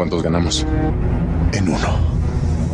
cuántos ganamos? En uno.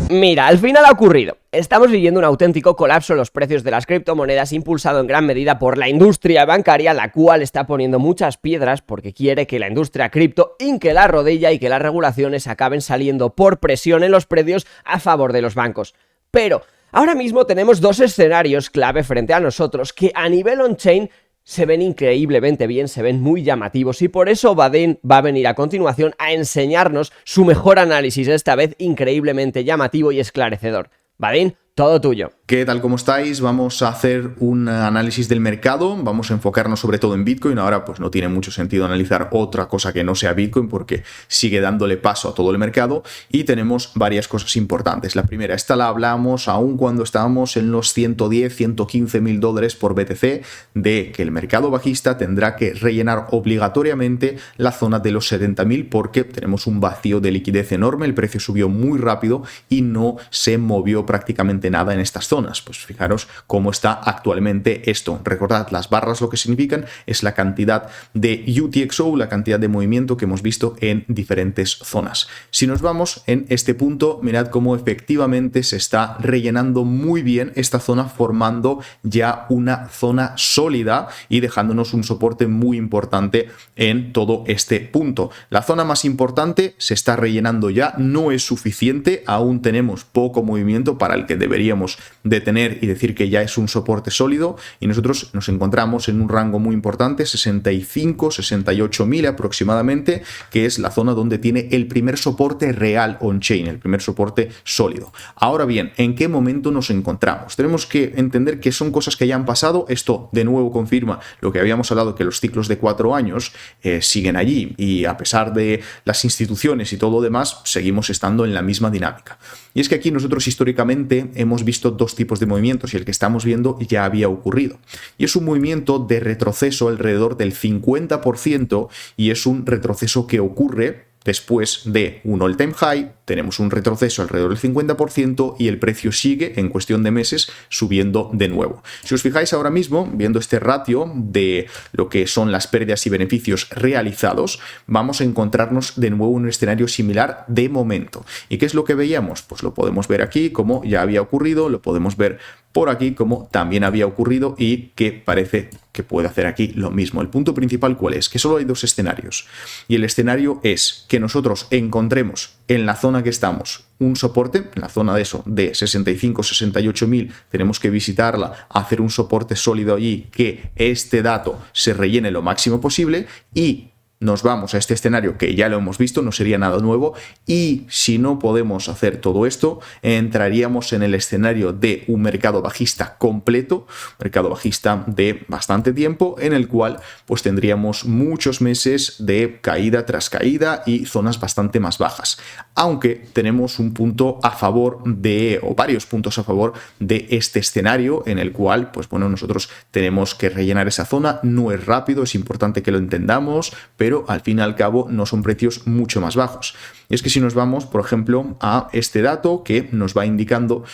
Mira, al final ha ocurrido. Estamos viviendo un auténtico colapso en los precios de las criptomonedas, impulsado en gran medida por la industria bancaria, la cual está poniendo muchas piedras porque quiere que la industria cripto hinque la rodilla y que las regulaciones acaben saliendo por presión en los precios a favor de los bancos. Pero ahora mismo tenemos dos escenarios clave frente a nosotros que a nivel on-chain se ven increíblemente bien, se ven muy llamativos, y por eso Vadim va a venir a continuación a enseñarnos su mejor análisis, esta vez increíblemente llamativo y esclarecedor. Vadim, todo tuyo. ¿Qué tal? ¿Cómo estáis? Vamos a hacer un análisis del mercado, vamos a enfocarnos sobre todo en Bitcoin. Ahora pues no tiene mucho sentido analizar otra cosa que no sea Bitcoin porque sigue dándole paso a todo el mercado y tenemos varias cosas importantes. La primera, esta la hablamos aún cuando estábamos en los 110, 115 mil dólares por BTC, de que el mercado bajista tendrá que rellenar obligatoriamente la zona de los 70.000 porque tenemos un vacío de liquidez enorme, el precio subió muy rápido y no se movió prácticamente nada en estas zonas. Pues fijaros cómo está actualmente esto. Recordad, las barras lo que significan es la cantidad de UTXO, la cantidad de movimiento que hemos visto en diferentes zonas. Si nos vamos en este punto, mirad cómo efectivamente se está rellenando muy bien esta zona, formando ya una zona sólida y dejándonos un soporte muy importante en todo este punto. La zona más importante se está rellenando ya, no es suficiente, aún tenemos poco movimiento para el que deberíamos de tener y decir que ya es un soporte sólido, y nosotros nos encontramos en un rango muy importante, 65, 68 mil aproximadamente, que es la zona donde tiene el primer soporte real on-chain, el primer soporte sólido. Ahora bien, ¿en qué momento nos encontramos? Tenemos que entender que son cosas que ya han pasado. Esto de nuevo confirma lo que habíamos hablado, que los ciclos de 4 años siguen allí, y a pesar de las instituciones y todo lo demás, seguimos estando en la misma dinámica. Y es que aquí nosotros históricamente hemos visto dos tipos de movimientos, y el que estamos viendo ya había ocurrido. Y es un movimiento de retroceso alrededor del 50%, y es un retroceso que ocurre después de un all-time high. Tenemos un retroceso alrededor del 50% y el precio sigue en cuestión de meses subiendo de nuevo. Si os fijáis ahora mismo, viendo este ratio de lo que son las pérdidas y beneficios realizados, vamos a encontrarnos de nuevo en un escenario similar de momento. ¿Y qué es lo que veíamos? Pues lo podemos ver aquí como ya había ocurrido, lo podemos ver por aquí como también había ocurrido, y que parece que puede hacer aquí lo mismo. El punto principal, ¿cuál es? Que solo hay dos escenarios, y el escenario es que nosotros encontremos en la zona que estamos un soporte, en la zona de eso, de 65, 68 mil, tenemos que visitarla, hacer un soporte sólido allí, que este dato se rellene lo máximo posible, y nos vamos a este escenario que ya lo hemos visto, no sería nada nuevo. Y si no podemos hacer todo esto, entraríamos en el escenario de un mercado bajista completo, mercado bajista de bastante tiempo, en el cual pues tendríamos muchos meses de caída tras caída y zonas bastante más bajas. Aunque tenemos un punto a favor de, o varios puntos a favor de este escenario, en el cual pues bueno, nosotros tenemos que rellenar esa zona. No es rápido, es importante que lo entendamos, pero al fin y al cabo no son precios mucho más bajos. Y es que si nos vamos, por ejemplo, a este dato que nos va indicando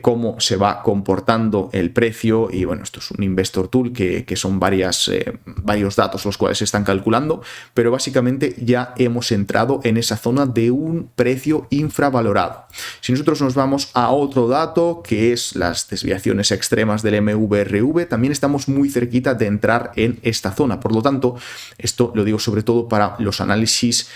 cómo se va comportando el precio, y bueno, esto es un Investor Tool que son varios datos los cuales se están calculando, pero básicamente ya hemos entrado en esa zona de un precio infravalorado. Si nosotros nos vamos a otro dato, que es las desviaciones extremas del MVRV, también estamos muy cerquita de entrar en esta zona. Por lo tanto, esto lo digo sobre todo para los análisis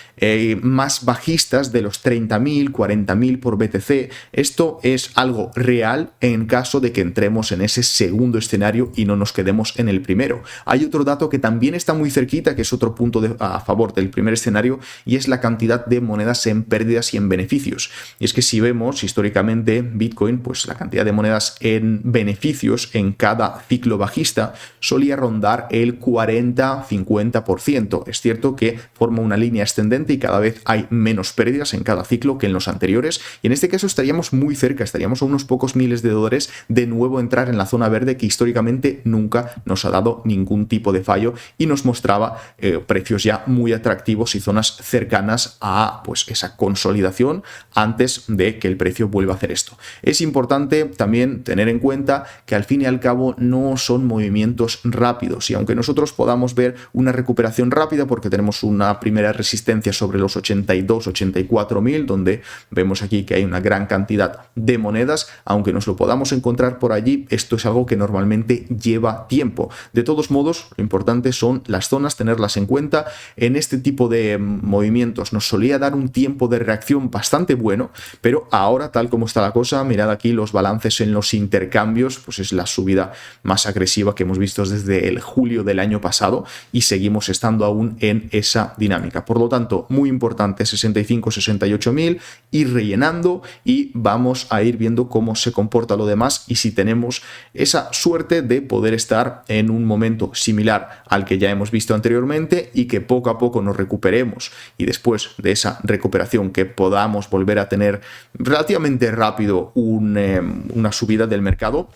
más bajistas, de los 30.000, 40.000 por BTC. Esto es algo real en caso de que entremos en ese segundo escenario y no nos quedemos en el primero. Hay otro dato que también está muy cerquita, que es otro punto a favor del primer escenario, y es la cantidad de monedas en pérdidas y en beneficios. Y es que si vemos históricamente Bitcoin, pues la cantidad de monedas en beneficios en cada ciclo bajista solía rondar el 40-50%. Es cierto que forma una línea ascendente y cada vez hay menos pérdidas en cada ciclo que en los anteriores, y en este caso estaríamos muy cerca, estaríamos a unos pocos miles de dólares de nuevo entrar en la zona verde, que históricamente nunca nos ha dado ningún tipo de fallo y nos mostraba precios ya muy atractivos y zonas cercanas a pues esa consolidación antes de que el precio vuelva a hacer esto. Es importante también tener en cuenta que al fin y al cabo no son movimientos rápidos, y aunque nosotros podamos ver una recuperación rápida porque tenemos una primera resistencia sobre los 82, 84.000, donde vemos aquí que hay una gran cantidad de monedas. Aunque nos lo podamos encontrar por allí, esto es algo que normalmente lleva tiempo. De todos modos, lo importante son las zonas, tenerlas en cuenta. En este tipo de movimientos nos solía dar un tiempo de reacción bastante bueno, pero ahora, tal como está la cosa, mirad aquí los balances en los intercambios, pues es la subida más agresiva que hemos visto desde el julio del año pasado y seguimos estando aún en esa dinámica. Por lo tanto, muy importante, 65-68.000, ir rellenando y vamos a ir viendo cómo se comporta lo demás y si tenemos esa suerte de poder estar en un momento similar al que ya hemos visto anteriormente y que poco a poco nos recuperemos, y después de esa recuperación que podamos volver a tener relativamente rápido una subida del mercado,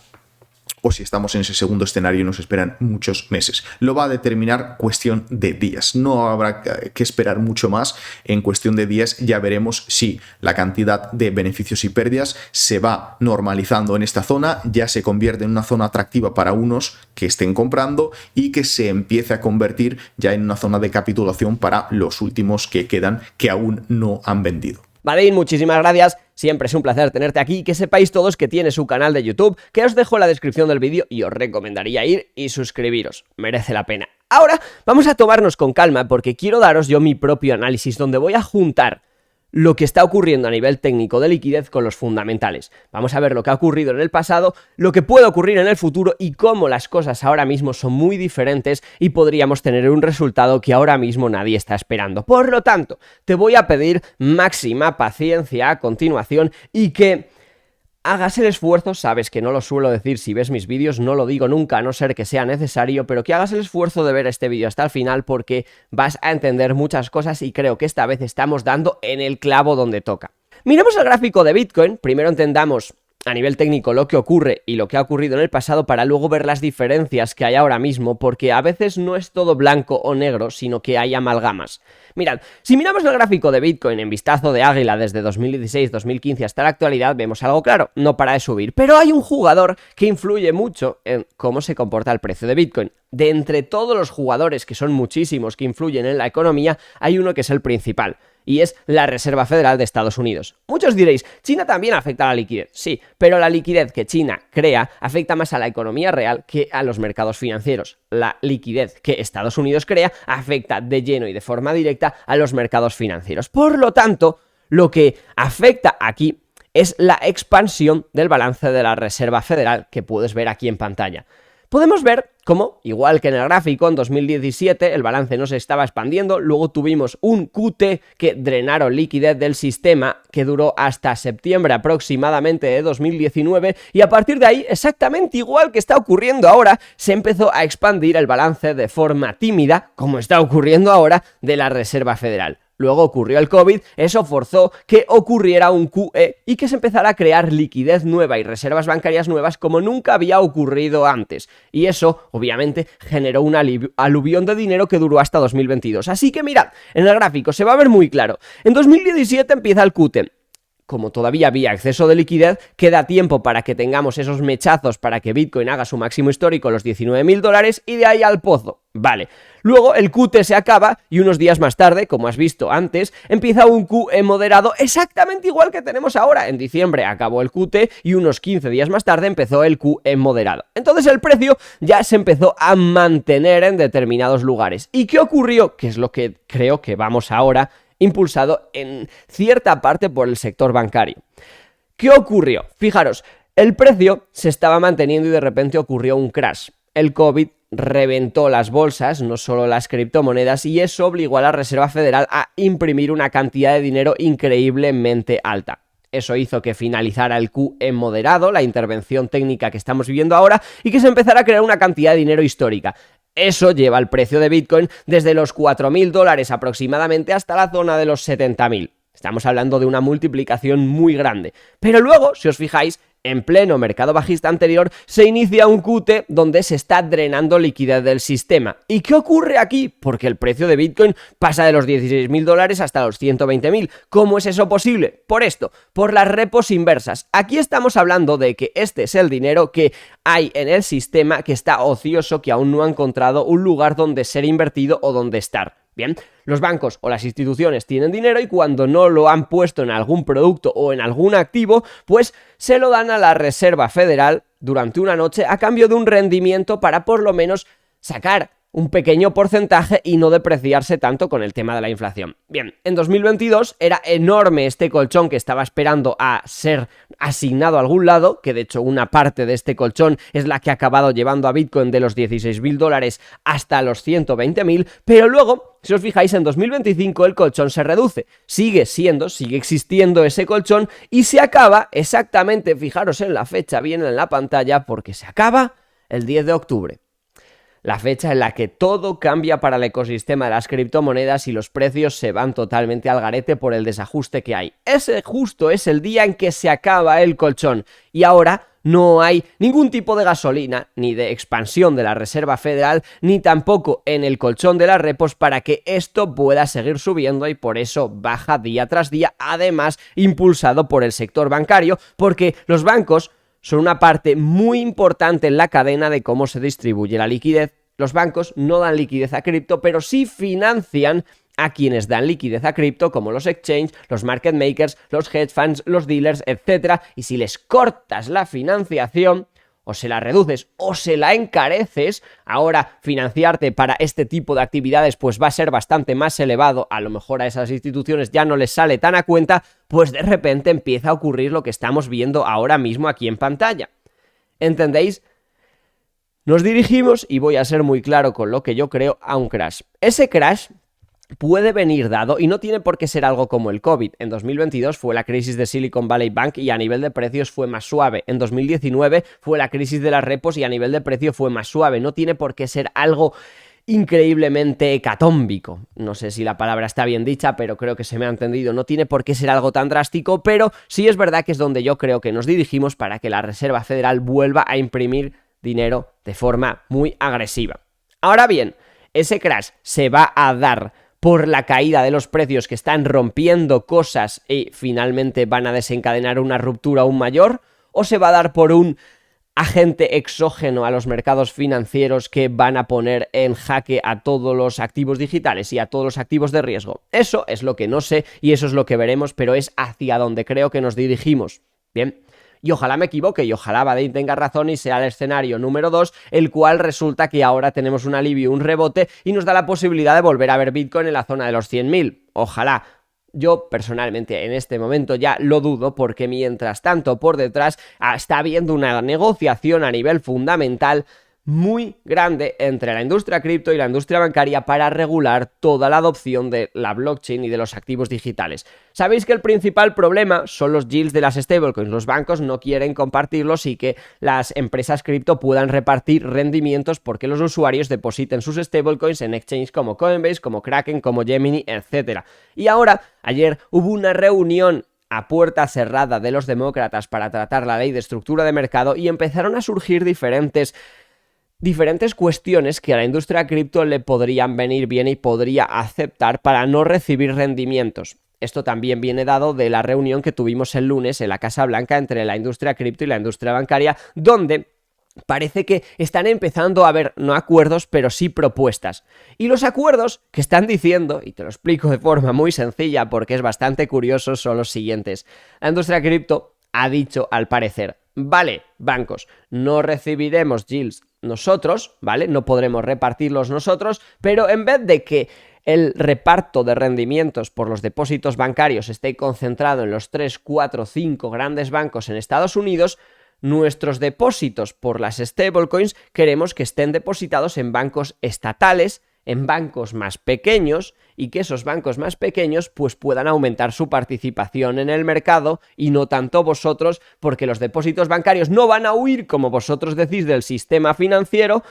o si estamos en ese segundo escenario y nos esperan muchos meses. Lo va a determinar cuestión de días. No habrá que esperar mucho más. En cuestión de días ya veremos si la cantidad de beneficios y pérdidas se va normalizando en esta zona, ya se convierte en una zona atractiva para unos que estén comprando y que se empiece a convertir ya en una zona de capitulación para los últimos que quedan que aún no han vendido. Vadim, muchísimas gracias, siempre es un placer tenerte aquí y que sepáis todos que tiene su canal de YouTube, que os dejo en la descripción del vídeo y os recomendaría ir y suscribiros, merece la pena. Ahora vamos a tomarnos con calma porque quiero daros yo mi propio análisis donde voy a juntar lo que está ocurriendo a nivel técnico de liquidez con los fundamentales. Vamos a ver lo que ha ocurrido en el pasado, lo que puede ocurrir en el futuro y cómo las cosas ahora mismo son muy diferentes y podríamos tener un resultado que ahora mismo nadie está esperando. Por lo tanto, te voy a pedir máxima paciencia a continuación y que hagas el esfuerzo, sabes que no lo suelo decir si ves mis vídeos, no lo digo nunca a no ser que sea necesario, pero que hagas el esfuerzo de ver este vídeo hasta el final porque vas a entender muchas cosas y creo que esta vez estamos dando en el clavo donde toca. Miremos el gráfico de Bitcoin, primero entendamos a nivel técnico lo que ocurre y lo que ha ocurrido en el pasado para luego ver las diferencias que hay ahora mismo, porque a veces no es todo blanco o negro, sino que hay amalgamas. Mirad, si miramos el gráfico de Bitcoin en vistazo de águila desde 2016-2015 hasta la actualidad, vemos algo claro, no para de subir, pero hay un jugador que influye mucho en cómo se comporta el precio de Bitcoin. De entre todos los jugadores, que son muchísimos que influyen en la economía, hay uno que es el principal, y es la Reserva Federal de Estados Unidos. Muchos diréis, China también afecta a la liquidez, sí, pero la liquidez que China crea afecta más a la economía real que a los mercados financieros. La liquidez que Estados Unidos crea afecta de lleno y de forma directa a los mercados financieros. Por lo tanto, lo que afecta aquí es la expansión del balance de la Reserva Federal que puedes ver aquí en pantalla. Podemos ver cómo, igual que en el gráfico, en 2017 el balance no se estaba expandiendo, luego tuvimos un QT que drenaron liquidez del sistema que duró hasta septiembre aproximadamente de 2019 y a partir de ahí, exactamente igual que está ocurriendo ahora, se empezó a expandir el balance de forma tímida, como está ocurriendo ahora, de la Reserva Federal. Luego ocurrió el COVID, eso forzó que ocurriera un QE y que se empezara a crear liquidez nueva y reservas bancarias nuevas como nunca había ocurrido antes. Y eso, obviamente, generó un aluvión de dinero que duró hasta 2022. Así que mirad, en el gráfico se va a ver muy claro. En 2017 empieza el QT. Como todavía había exceso de liquidez, queda tiempo para que tengamos esos mechazos para que Bitcoin haga su máximo histórico, los $19.000, y de ahí al pozo. Vale. Luego el QT se acaba y unos días más tarde, como has visto antes, empieza un QE moderado exactamente igual que tenemos ahora. En diciembre acabó el QT y unos 15 días más tarde empezó el QE moderado. Entonces el precio ya se empezó a mantener en determinados lugares. ¿Y qué ocurrió? Que es lo que creo que vamos ahora, impulsado en cierta parte por el sector bancario. ¿Qué ocurrió? Fijaros, el precio se estaba manteniendo y de repente ocurrió un crash. El COVID reventó las bolsas, no solo las criptomonedas, y eso obligó a la Reserva Federal a imprimir una cantidad de dinero increíblemente alta. Eso hizo que finalizara el QE moderado, la intervención técnica que estamos viviendo ahora, y que se empezara a crear una cantidad de dinero histórica. Eso lleva el precio de Bitcoin desde los $4.000 aproximadamente hasta la zona de los 70.000. Estamos hablando de una multiplicación muy grande. Pero luego, si os fijáis, en pleno mercado bajista anterior, se inicia un QT donde se está drenando liquidez del sistema. ¿Y qué ocurre aquí? Porque el precio de Bitcoin pasa de los $16.000 hasta los 120.000. ¿Cómo es eso posible? Por esto, por las repos inversas. Aquí estamos hablando de que este es el dinero que hay en el sistema que está ocioso, que aún no ha encontrado un lugar donde ser invertido o donde estar. Bien, los bancos o las instituciones tienen dinero y cuando no lo han puesto en algún producto o en algún activo, pues se lo dan a la Reserva Federal durante una noche a cambio de un rendimiento para por lo menos sacar un pequeño porcentaje y no depreciarse tanto con el tema de la inflación. Bien, en 2022 era enorme este colchón que estaba esperando a ser asignado a algún lado, que de hecho una parte de este colchón es la que ha acabado llevando a Bitcoin de los $16.000 hasta los 120.000, pero luego, si os fijáis, en 2025 el colchón se reduce, sigue existiendo ese colchón y se acaba exactamente, fijaros en la fecha, viene en la pantalla, porque se acaba el 10 de octubre. La fecha en la que todo cambia para el ecosistema de las criptomonedas y los precios se van totalmente al garete por el desajuste que hay. Ese justo es el día en que se acaba el colchón y ahora no hay ningún tipo de gasolina ni de expansión de la Reserva Federal ni tampoco en el colchón de las repos para que esto pueda seguir subiendo y por eso baja día tras día, además impulsado por el sector bancario, porque los bancos son una parte muy importante en la cadena de cómo se distribuye la liquidez. Los bancos no dan liquidez a cripto, pero sí financian a quienes dan liquidez a cripto, como los exchanges, los market makers, los hedge funds, los dealers, etc. Y si les cortas la financiación, o se la reduces o se la encareces, ahora financiarte para este tipo de actividades pues va a ser bastante más elevado, a lo mejor a esas instituciones ya no les sale tan a cuenta, pues de repente empieza a ocurrir lo que estamos viendo ahora mismo aquí en pantalla. ¿Entendéis? Nos dirigimos, y voy a ser muy claro con lo que yo creo, a un crash. Ese crash puede venir dado y no tiene por qué ser algo como el COVID. En 2022 fue la crisis de Silicon Valley Bank y a nivel de precios fue más suave. En 2019 fue la crisis de las repos y a nivel de precio fue más suave. No tiene por qué ser algo increíblemente hecatómbico. No sé si la palabra está bien dicha, pero creo que se me ha entendido. No tiene por qué ser algo tan drástico, pero sí es verdad que es donde yo creo que nos dirigimos para que la Reserva Federal vuelva a imprimir dinero de forma muy agresiva. Ahora bien, ese crash se va a dar por la caída de los precios que están rompiendo cosas y finalmente van a desencadenar una ruptura aún mayor, o se va a dar por un agente exógeno a los mercados financieros que van a poner en jaque a todos los activos digitales y a todos los activos de riesgo. Eso es lo que no sé y eso es lo que veremos, pero es hacia donde creo que nos dirigimos. Bien. Y ojalá me equivoque y ojalá Badin tenga razón y sea el escenario número 2, el cual resulta que ahora tenemos un alivio, un rebote y nos da la posibilidad de volver a ver Bitcoin en la zona de los 100.000. Ojalá. Yo personalmente en este momento ya lo dudo porque mientras tanto por detrás está habiendo una negociación a nivel fundamental muy grande entre la industria cripto y la industria bancaria para regular toda la adopción de la blockchain y de los activos digitales. Sabéis que el principal problema son los yields de las stablecoins. Los bancos no quieren compartirlos y que las empresas cripto puedan repartir rendimientos porque los usuarios depositen sus stablecoins en exchanges como Coinbase, como Kraken, como Gemini, etc. Y ahora, ayer hubo una reunión a puerta cerrada de los demócratas para tratar la ley de estructura de mercado y empezaron a surgir diferentes cuestiones que a la industria cripto le podrían venir bien y podría aceptar para no recibir rendimientos. Esto también viene dado de la reunión que tuvimos el lunes en la Casa Blanca entre la industria cripto y la industria bancaria, donde parece que están empezando a haber no acuerdos, pero sí propuestas. Y los acuerdos que están diciendo, y te lo explico de forma muy sencilla porque es bastante curioso, son los siguientes. La industria cripto ha dicho, al parecer, vale, bancos, no recibiremos yields nosotros, ¿vale? No podremos repartirlos nosotros, pero en vez de que el reparto de rendimientos por los depósitos bancarios esté concentrado en los 3, 4, 5 grandes bancos en Estados Unidos, nuestros depósitos por las stablecoins queremos que estén depositados en bancos estatales, en bancos más pequeños y que esos bancos más pequeños pues puedan aumentar su participación en el mercado y no tanto vosotros, porque los depósitos bancarios no van a huir como vosotros decís del sistema financiero,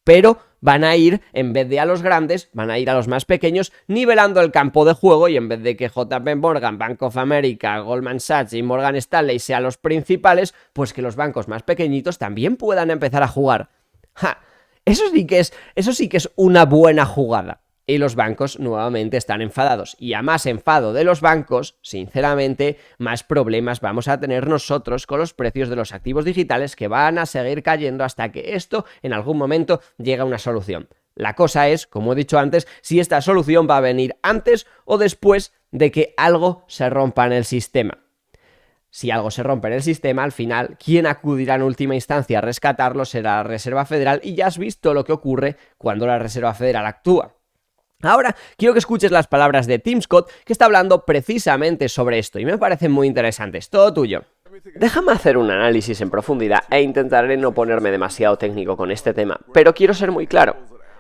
pero van a ir, en vez de a los grandes, van a ir a los más pequeños, nivelando el campo de juego, y en vez de que JP Morgan, Bank of America, Goldman Sachs y Morgan Stanley sean los principales, pues que los bancos más pequeñitos también puedan empezar a jugar. ¡Ja! Eso sí que es una buena jugada. Y los bancos nuevamente están enfadados. Y a más enfado de los bancos, sinceramente, más problemas vamos a tener nosotros con los precios de los activos digitales que van a seguir cayendo hasta que esto en algún momento llegue a una solución. La cosa es, como he dicho antes, si esta solución va a venir antes o después de que algo se rompa en el sistema. Si algo se rompe en el sistema, al final, quien acudirá en última instancia a rescatarlo será la Reserva Federal, y ya has visto lo que ocurre cuando la Reserva Federal actúa. Ahora quiero que escuches las palabras de Tim Scott, que está hablando precisamente sobre esto, y me parecen muy interesantes. Todo tuyo. Déjame hacer un análisis en profundidad e intentaré no ponerme demasiado técnico con este tema, pero quiero ser muy claro.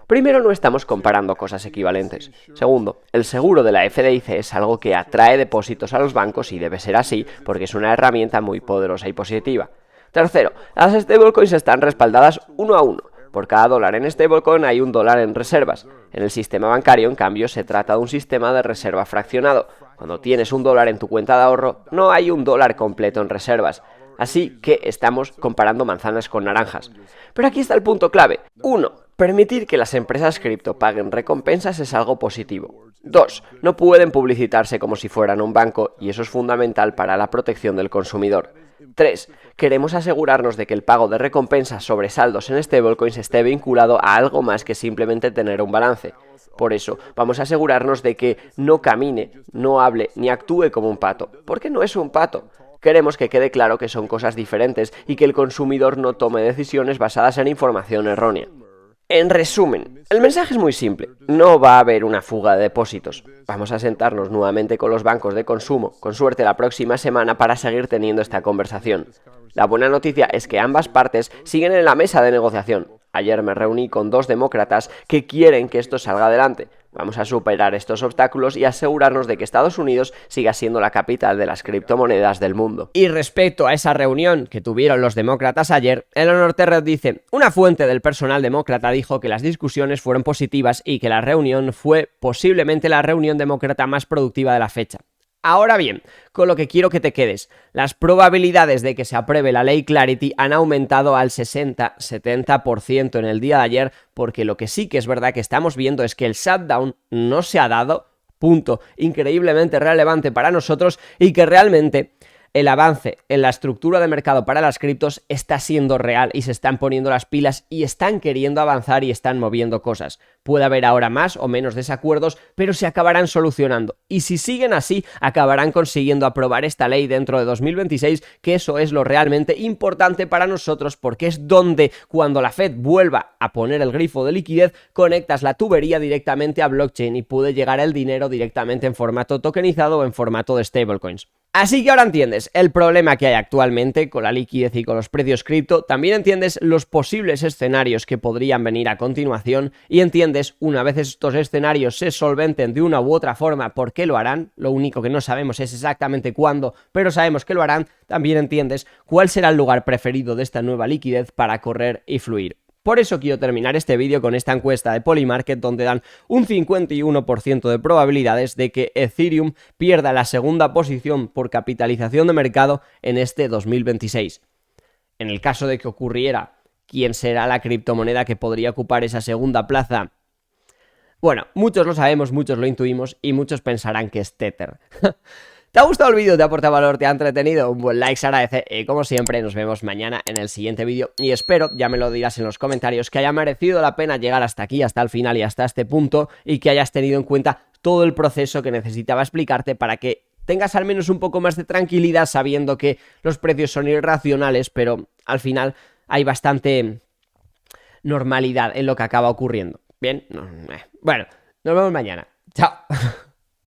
Primero, no estamos comparando cosas equivalentes. Segundo, el seguro de la FDIC es algo que atrae depósitos a los bancos y debe ser así porque es una herramienta muy poderosa y positiva. Tercero, las stablecoins están respaldadas uno a uno. Por cada dólar en stablecoin hay un dólar en reservas. En el sistema bancario, en cambio, se trata de un sistema de reserva fraccionado. Cuando tienes un dólar en tu cuenta de ahorro, no hay un dólar completo en reservas. Así que estamos comparando manzanas con naranjas. Pero aquí está el punto clave. 1. Permitir que las empresas cripto paguen recompensas es algo positivo. 2. No pueden publicitarse como si fueran un banco, y eso es fundamental para la protección del consumidor. 3. Queremos asegurarnos de que el pago de recompensas sobre saldos en stablecoins esté vinculado a algo más que simplemente tener un balance. Por eso, vamos a asegurarnos de que no camine, no hable ni actúe como un pato, porque no es un pato. Queremos que quede claro que son cosas diferentes y que el consumidor no tome decisiones basadas en información errónea. En resumen, el mensaje es muy simple. No va a haber una fuga de depósitos. Vamos a sentarnos nuevamente con los bancos de consumo, con suerte la próxima semana, para seguir teniendo esta conversación. La buena noticia es que ambas partes siguen en la mesa de negociación. Ayer me reuní con 2 demócratas que quieren que esto salga adelante. Vamos a superar estos obstáculos y asegurarnos de que Estados Unidos siga siendo la capital de las criptomonedas del mundo. Y respecto a esa reunión que tuvieron los demócratas ayer, Eleanor Terrell dice: una fuente del personal demócrata dijo que las discusiones fueron positivas y que la reunión fue posiblemente la reunión demócrata más productiva de la fecha. Ahora bien, con lo que quiero que te quedes, las probabilidades de que se apruebe la ley Clarity han aumentado al 60-70% en el día de ayer, porque lo que sí que es verdad que estamos viendo es que el shutdown no se ha dado, punto increíblemente relevante para nosotros, y que realmente el avance en la estructura de mercado para las criptos está siendo real y se están poniendo las pilas y están queriendo avanzar y están moviendo cosas. Puede haber ahora más o menos desacuerdos, pero se acabarán solucionando. Y si siguen así, acabarán consiguiendo aprobar esta ley dentro de 2026, que eso es lo realmente importante para nosotros, porque es donde, cuando la Fed vuelva a poner el grifo de liquidez, conectas la tubería directamente a blockchain y puede llegar el dinero directamente en formato tokenizado o en formato de stablecoins. Así que ahora entiendes el problema que hay actualmente con la liquidez y con los precios cripto, también entiendes los posibles escenarios que podrían venir a continuación y entiendes, una vez estos escenarios se solventen de una u otra forma, por qué lo harán. Lo único que no sabemos es exactamente cuándo, pero sabemos que lo harán. También entiendes cuál será el lugar preferido de esta nueva liquidez para correr y fluir. Por eso quiero terminar este vídeo con esta encuesta de Polymarket, donde dan un 51% de probabilidades de que Ethereum pierda la segunda posición por capitalización de mercado en este 2026. En el caso de que ocurriera, ¿quién será la criptomoneda que podría ocupar esa segunda plaza? Bueno, muchos lo sabemos, muchos lo intuimos y muchos pensarán que es Tether. ¿Te ha gustado el vídeo? ¿Te ha aportado valor? ¿Te ha entretenido? Un buen like se agradece. Y como siempre, nos vemos mañana en el siguiente vídeo. Y espero, ya me lo dirás en los comentarios, que haya merecido la pena llegar hasta aquí, hasta el final y hasta este punto, y que hayas tenido en cuenta todo el proceso que necesitaba explicarte para que tengas al menos un poco más de tranquilidad sabiendo que los precios son irracionales, pero al final hay bastante normalidad en lo que acaba ocurriendo. Bien, bueno, nos vemos mañana. Chao.